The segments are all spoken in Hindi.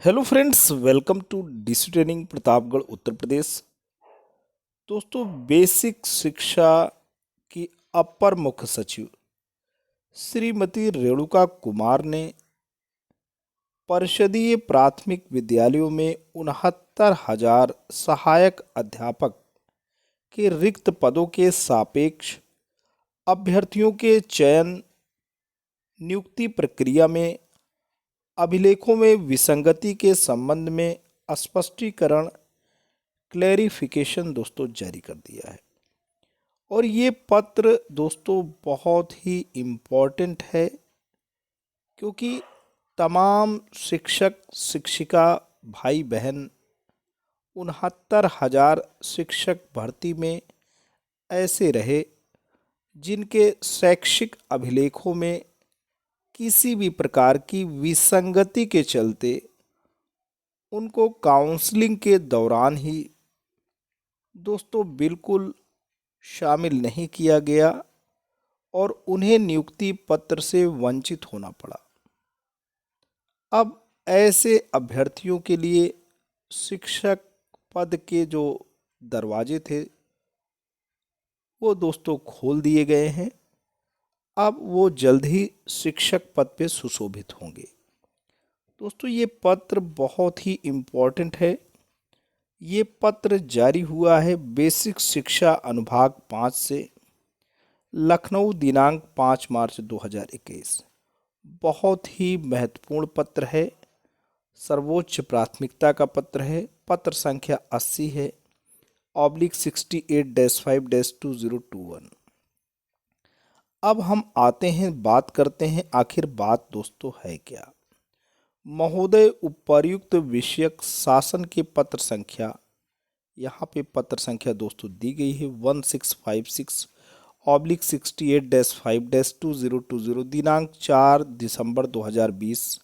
Hello friends, welcome to DC training Pratapgarh Uttar Pradesh. दोस्तों, बेसिक शिक्षा की अपर मुख्य सचिव श्रीमती रेणुका कुमार ने परिषदीय प्राथमिक विद्यालयों में 69,000 सहायक अध्यापक के रिक्त पदों के सापेक्ष अभ्यर्थियों के चयन नियुक्ति प्रक्रिया में अभिलेखों में विसंगति के संबंध में स्पष्टीकरण क्लैरिफिकेशन दोस्तों जारी कर दिया है। और ये पत्र दोस्तों बहुत ही इम्पोर्टेंट है, क्योंकि तमाम शिक्षक शिक्षिका भाई बहन 69,000 शिक्षक भर्ती में ऐसे रहे जिनके शैक्षिक अभिलेखों में किसी भी प्रकार की विसंगति के चलते उनको काउंसलिंग के दौरान ही दोस्तों बिल्कुल शामिल नहीं किया गया और उन्हें नियुक्ति पत्र से वंचित होना पड़ा। अब ऐसे अभ्यर्थियों के लिए शिक्षक पद के जो दरवाजे थे वो दोस्तों खोल दिए गए हैं। अब वो जल्द ही शिक्षक पद पे सुशोभित होंगे। दोस्तों, ये पत्र बहुत ही इम्पोर्टेंट है। ये पत्र जारी हुआ है बेसिक शिक्षा अनुभाग 5 से, लखनऊ, दिनांक 5 मार्च 2021। बहुत ही महत्वपूर्ण पत्र है, सर्वोच्च प्राथमिकता का पत्र है। पत्र संख्या 80 है /68-5-2021। अब हम आते हैं, बात करते हैं आखिर बात दोस्तों है क्या। महोदय, उपर्युक्त विषयक शासन के पत्र संख्या, यहाँ पे पत्र संख्या दोस्तों दी गई है 1656/68-5-2020, दिनांक 4 दिसंबर 2020।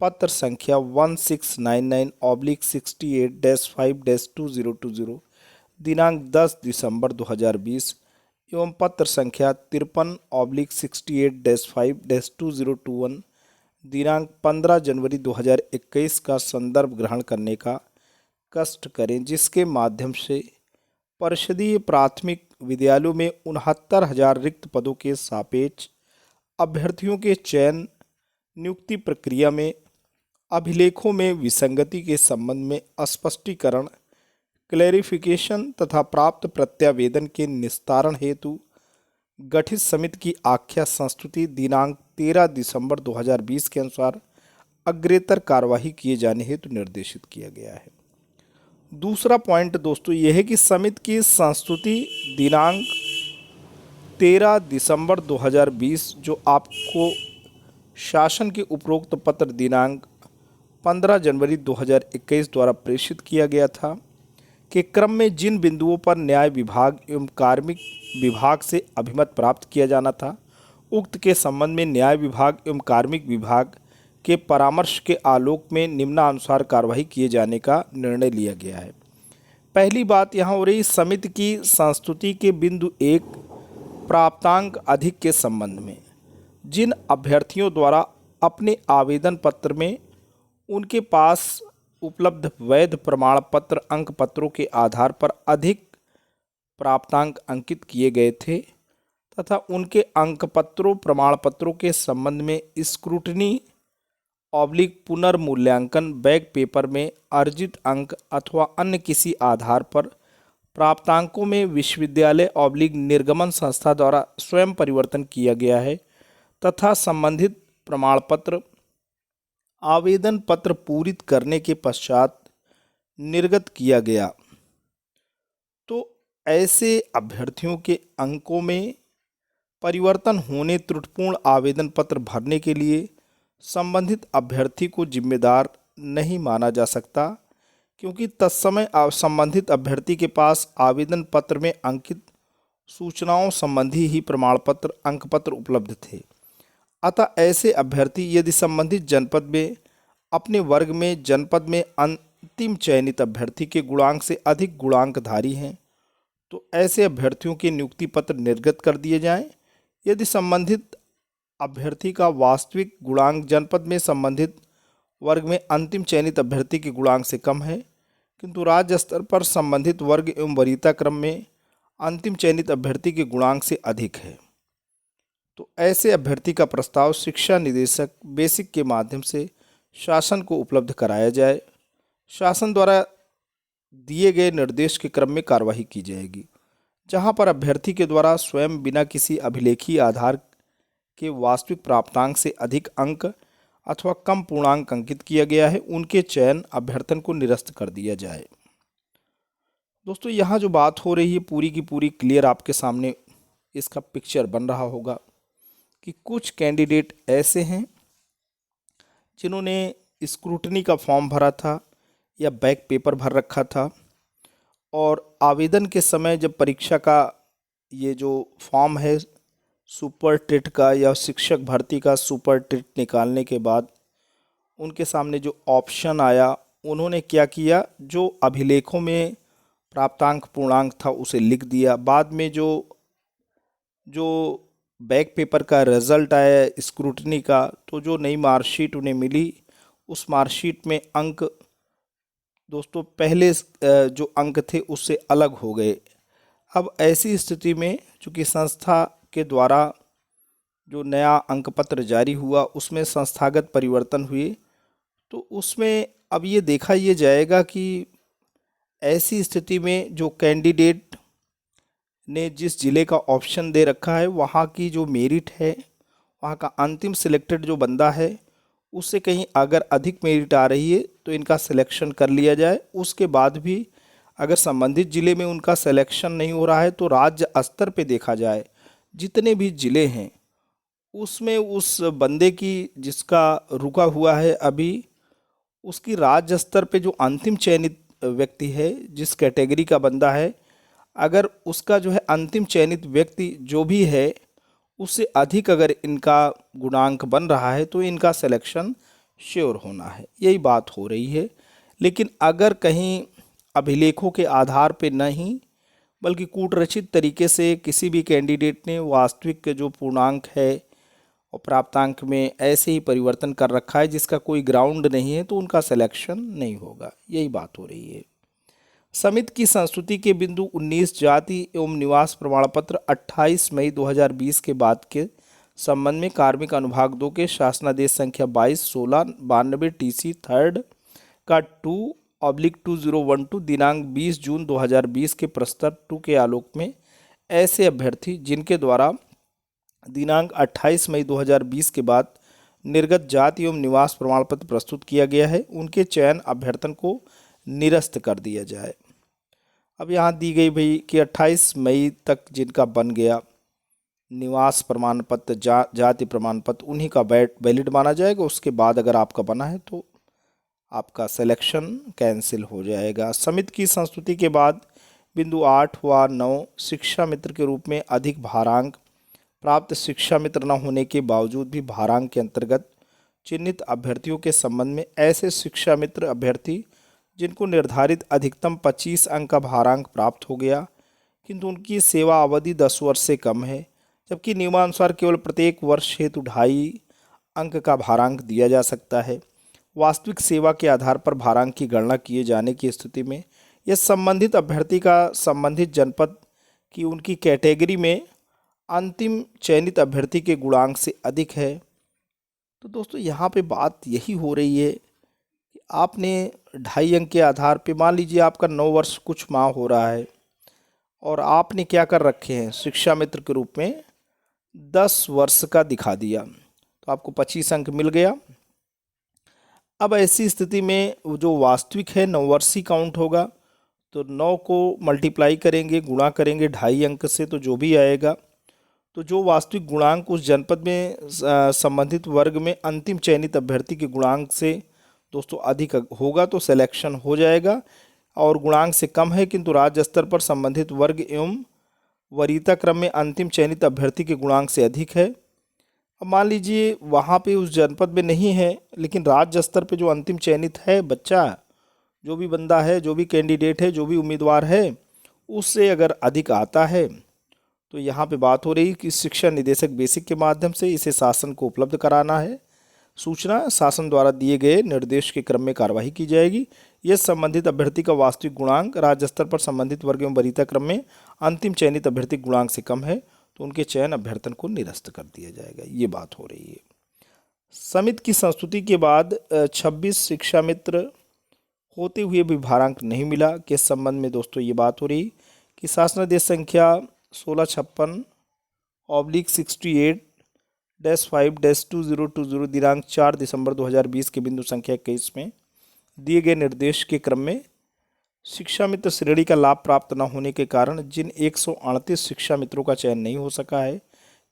पत्र संख्या 1699/68-5-2020, दिनांक 10 दिसंबर 2020 एवं पत्र संख्या 53/68-5-2021, दिनांक 15 जनवरी 2021 का संदर्भ ग्रहण करने का कष्ट करें, जिसके माध्यम से परिषदीय प्राथमिक विद्यालयों में 69,000 रिक्त पदों के सापेक्ष अभ्यर्थियों के चयन नियुक्ति प्रक्रिया में अभिलेखों में विसंगति के संबंध में स्पष्टीकरण क्लैरिफिकेशन तथा प्राप्त प्रत्यावेदन के निस्तारण हेतु गठित समिति की आख्या संस्तुति दिनांक 13 दिसंबर 2020 के अनुसार अग्रेतर कार्यवाही किए जाने हेतु निर्देशित किया गया है। दूसरा पॉइंट दोस्तों यह है कि समिति की संस्तुति दिनांक 13 दिसंबर 2020 जो आपको शासन के उपरोक्त पत्र दिनांक 15 जनवरी 2021 द्वारा प्रेषित किया गया था के क्रम में जिन बिंदुओं पर न्याय विभाग एवं कार्मिक विभाग से अभिमत प्राप्त किया जाना था, उक्त के संबंध में न्याय विभाग एवं कार्मिक विभाग के परामर्श के आलोक में निम्नानुसार कार्यवाही किए जाने का निर्णय लिया गया है। पहली बात यहाँ हो रही, समिति की संस्तुति के बिंदु 1 प्राप्तांक अधिक के संबंध में जिन अभ्यर्थियों द्वारा अपने आवेदन पत्र में उनके पास उपलब्ध वैध प्रमाण पत्र अंक पत्रों के आधार पर अधिक प्राप्तांक अंकित किए गए थे तथा उनके अंक पत्रों प्रमाण पत्रों के संबंध में स्क्रूटनी पुनर्मूल्यांकन बैक पेपर में अर्जित अंक अथवा अन्य किसी आधार पर प्राप्तांकों में विश्वविद्यालय निर्गमन संस्था द्वारा स्वयं परिवर्तन किया गया है तथा संबंधित प्रमाण पत्र आवेदन पत्र पूरित करने के पश्चात निर्गत किया गया, तो ऐसे अभ्यर्थियों के अंकों में परिवर्तन होने त्रुटिपूर्ण आवेदन पत्र भरने के लिए संबंधित अभ्यर्थी को जिम्मेदार नहीं माना जा सकता, क्योंकि तत्समय संबंधित अभ्यर्थी के पास आवेदन पत्र में अंकित सूचनाओं संबंधी ही प्रमाण पत्र अंक पत्र उपलब्ध थे। अतः ऐसे अभ्यर्थी यदि संबंधित जनपद में अपने वर्ग में जनपद में अंतिम चयनित अभ्यर्थी के गुणांक से अधिक गुणांकधारी हैं, तो ऐसे अभ्यर्थियों के नियुक्ति पत्र निर्गत कर दिए जाएं। यदि संबंधित अभ्यर्थी का वास्तविक गुणांक जनपद में संबंधित वर्ग में अंतिम चयनित अभ्यर्थी के गुणांक से कम है, किंतु राज्य स्तर पर संबंधित वर्ग एवं वरीयता क्रम में अंतिम चयनित अभ्यर्थी के गुणांक से अधिक है, तो ऐसे अभ्यर्थी का प्रस्ताव शिक्षा निदेशक बेसिक के माध्यम से शासन को उपलब्ध कराया जाए। शासन द्वारा दिए गए निर्देश के क्रम में कार्यवाही की जाएगी, जहां पर अभ्यर्थी के द्वारा स्वयं बिना किसी अभिलेखीय आधार के वास्तविक प्राप्तांक से अधिक अंक अथवा कम पूर्णांक अंकित किया गया है, उनके चयन अभ्यर्थन को निरस्त कर दिया जाए। दोस्तों, यहाँ जो बात हो रही है पूरी की पूरी क्लियर आपके सामने इसका पिक्चर बन रहा होगा कि कुछ कैंडिडेट ऐसे हैं जिन्होंने स्क्रूटनी का फॉर्म भरा था या बैक पेपर भर रखा था, और आवेदन के समय जब परीक्षा का ये जो फॉर्म है सुपर टेट का या शिक्षक भर्ती का सुपर टेट निकालने के बाद उनके सामने जो ऑप्शन आया, उन्होंने क्या किया, जो अभिलेखों में प्राप्तांक पूर्णांक था उसे लिख दिया। बाद में जो बैक पेपर का रिजल्ट आया स्क्रूटनी का, तो जो नई मार्कशीट उन्हें मिली उस मार्कशीट में अंक दोस्तों पहले जो अंक थे उससे अलग हो गए। अब ऐसी स्थिति में चूँकि संस्था के द्वारा जो नया अंक पत्र जारी हुआ उसमें संस्थागत परिवर्तन हुए, तो उसमें अब ये देखा ये जाएगा कि ऐसी स्थिति में जो कैंडिडेट ने जिस ज़िले का ऑप्शन दे रखा है वहाँ की जो मेरिट है, वहाँ का अंतिम सिलेक्टेड जो बंदा है उससे कहीं अगर अधिक मेरिट आ रही है तो इनका सिलेक्शन कर लिया जाए। उसके बाद भी अगर संबंधित ज़िले में उनका सिलेक्शन नहीं हो रहा है तो राज्य स्तर पे देखा जाए, जितने भी ज़िले हैं उसमें उस बंदे की जिसका रुका हुआ है अभी, उसकी राज्य स्तर पे जो अंतिम चयनित व्यक्ति है, जिस कैटेगरी का बंदा है, अगर उसका जो है अंतिम चयनित व्यक्ति जो भी है उससे अधिक अगर इनका गुणांक बन रहा है तो इनका सिलेक्शन श्योर होना है, यही बात हो रही है। लेकिन अगर कहीं अभिलेखों के आधार पे नहीं बल्कि कूटरचित तरीके से किसी भी कैंडिडेट ने वास्तविक जो पूर्णांक है और प्राप्तांक में ऐसे ही परिवर्तन कर रखा है जिसका कोई ग्राउंड नहीं है, तो उनका सिलेक्शन नहीं होगा, यही बात हो रही है। समिति की संस्तुति के बिंदु 19 जाति एवं निवास प्रमाण पत्र 28 मई 2020 के बाद के संबंध में कार्मिक अनुभाग 2 के शासनादेश संख्या 22/16/92 TC 3rd का 2/2012 दिनांक 20 जून 2020 के प्रस्तर 2 के आलोक में ऐसे अभ्यर्थी जिनके द्वारा दिनांक 28 मई 2020 के बाद निर्गत जाति एवं निवास प्रमाण पत्र प्रस्तुत किया गया है, उनके चयन अभ्यर्थन को निरस्त कर दिया जाए। अब यहाँ दी गई भाई कि 28 मई तक जिनका बन गया निवास प्रमाण पत्र जाति प्रमाण पत्र उन्हीं का वैलिड माना जाएगा। उसके बाद अगर आपका बना है तो आपका सिलेक्शन कैंसिल हो जाएगा। समिति की संस्तुति के बाद बिंदु 8 व 9 शिक्षा मित्र के रूप में अधिक भारांक प्राप्त शिक्षा मित्र न होने के बावजूद भी भारांक के अंतर्गत चिन्हित अभ्यर्थियों के संबंध में ऐसे शिक्षा मित्र अभ्यर्थी जिनको निर्धारित अधिकतम 25 अंक का भारांक प्राप्त हो गया किंतु उनकी सेवा अवधि 10 वर्ष से कम है, जबकि नियमानुसार केवल प्रत्येक वर्ष हेतु 2.5 अंक का भारांक दिया जा सकता है। वास्तविक सेवा के आधार पर भारांक की गणना किए जाने की स्थिति में यह संबंधित अभ्यर्थी का संबंधित जनपद की उनकी कैटेगरी में अंतिम चयनित अभ्यर्थी के गुणांक से अधिक है। तो दोस्तों यहाँ पे बात यही हो रही है कि आपने 2.5 अंक के आधार पे मान लीजिए आपका 9 वर्ष कुछ माह हो रहा है और आपने क्या कर रखे हैं शिक्षा मित्र के रूप में 10 वर्ष का दिखा दिया तो आपको 25 अंक मिल गया। अब ऐसी स्थिति में जो वास्तविक है 9 वर्ष ही काउंट होगा, तो 9 को मल्टीप्लाई करेंगे गुणा करेंगे 2.5 अंक से, तो जो भी आएगा तो जो वास्तविक गुणांक उस जनपद में संबंधित वर्ग में अंतिम चयनित अभ्यर्थी के गुणांक से दोस्तों अधिक होगा तो सिलेक्शन हो जाएगा, और गुणांक से कम है किंतु राज्य स्तर पर संबंधित वर्ग एवं वरीयता क्रम में अंतिम चयनित अभ्यर्थी के गुणांक से अधिक है। अब मान लीजिए वहाँ पे उस जनपद में नहीं है लेकिन राज्य स्तर पे जो अंतिम चयनित है बच्चा, जो भी बंदा है, जो भी कैंडिडेट है, जो भी उम्मीदवार है, उससे अगर अधिक आता है तो यहाँ पे बात हो रही कि शिक्षा निदेशक बेसिक के माध्यम से इसे शासन को उपलब्ध कराना है। सूचना शासन द्वारा दिए गए निर्देश के क्रम में कार्यवाही की जाएगी। यह संबंधित अभ्यर्थी का वास्तविक गुणांक राज्य स्तर पर संबंधित वर्ग एवं वरीयता क्रम में अंतिम चयनित अभ्यर्थी गुणांक से कम है तो उनके चयन अभ्यर्थन को निरस्त कर दिया जाएगा। ये बात हो रही है। समिति की संस्तुति के बाद 26 शिक्षा मित्र होते हुए भी भारांक नहीं मिला। किस संबंध में दोस्तों ये बात हो रही कि शासनादेश संख्या 1656/68-5-2020 दिनांक 4 दिसंबर 2020 के बिंदु संख्या 21 में दिए गए निर्देश के क्रम में शिक्षा मित्र श्रेणी का लाभ प्राप्त न होने के कारण जिन 138 शिक्षा मित्रों का चयन नहीं हो सका है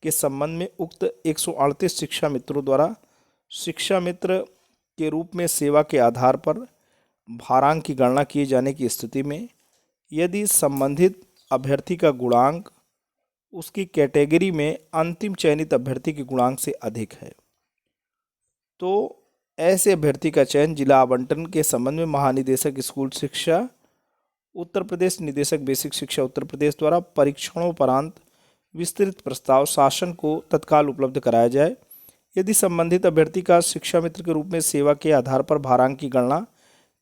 के संबंध में उक्त 138 शिक्षा मित्रों द्वारा शिक्षा मित्र के रूप में सेवा के आधार पर भारांक की गणना किए जाने की स्थिति में यदि संबंधित अभ्यर्थी का गुणांक उसकी कैटेगरी में अंतिम चयनित अभ्यर्थी के गुणांक से अधिक है तो ऐसे अभ्यर्थी का चयन जिला आवंटन के संबंध में महानिदेशक स्कूल शिक्षा उत्तर प्रदेश, निदेशक बेसिक शिक्षा उत्तर प्रदेश द्वारा परीक्षणोपरांत विस्तृत प्रस्ताव शासन को तत्काल उपलब्ध कराया जाए। यदि संबंधित अभ्यर्थी का शिक्षा मित्र के रूप में सेवा के आधार पर भारांक की गणना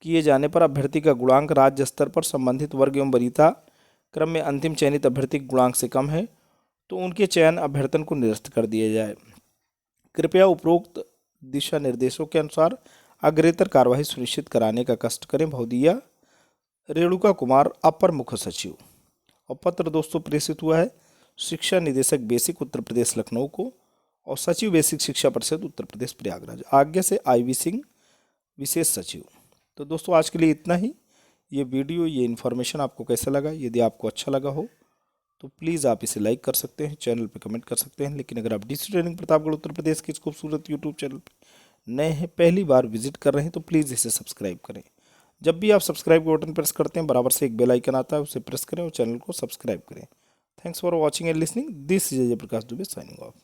किए जाने पर अभ्यर्थी का गुणांक राज्य स्तर पर संबंधित वर्ग एवं वरीयता क्रम में अंतिम चयनित अभ्यर्थी के गुणांक से कम है तो उनके चयन अभ्यर्थन को निरस्त कर दिया जाए। कृपया उपरोक्त दिशा निर्देशों के अनुसार अग्रेतर कार्यवाही सुनिश्चित कराने का कष्ट करें। भौदिया रेणुका कुमार, अपर मुख्य सचिव। और पत्र दोस्तों प्रेषित हुआ है शिक्षा निदेशक बेसिक उत्तर प्रदेश लखनऊ को और सचिव बेसिक शिक्षा परिषद उत्तर प्रदेश प्रयागराज। आज्ञा से IV सिंह, विशेष सचिव। तो दोस्तों आज के लिए इतना ही। ये वीडियो, ये इन्फॉर्मेशन आपको कैसा लगा? यदि आपको अच्छा लगा हो तो प्लीज़ आप इसे लाइक कर सकते हैं, चैनल पे कमेंट कर सकते हैं। लेकिन अगर आप DC ट्रेनिंग प्रतापगढ़ उत्तर प्रदेश के इस खूबसूरत यूट्यूब चैनल पे नए हैं, पहली बार विजिट कर रहे हैं तो प्लीज़ इसे सब्सक्राइब करें। जब भी आप सब्सक्राइब के बटन प्रेस करते हैं बराबर से एक बेल आइकन आता है, उसे प्रेस करें और चैनल को सब्सक्राइब करें। Thanks for watching and listening. This is Ajay Prakash Dubey signing off.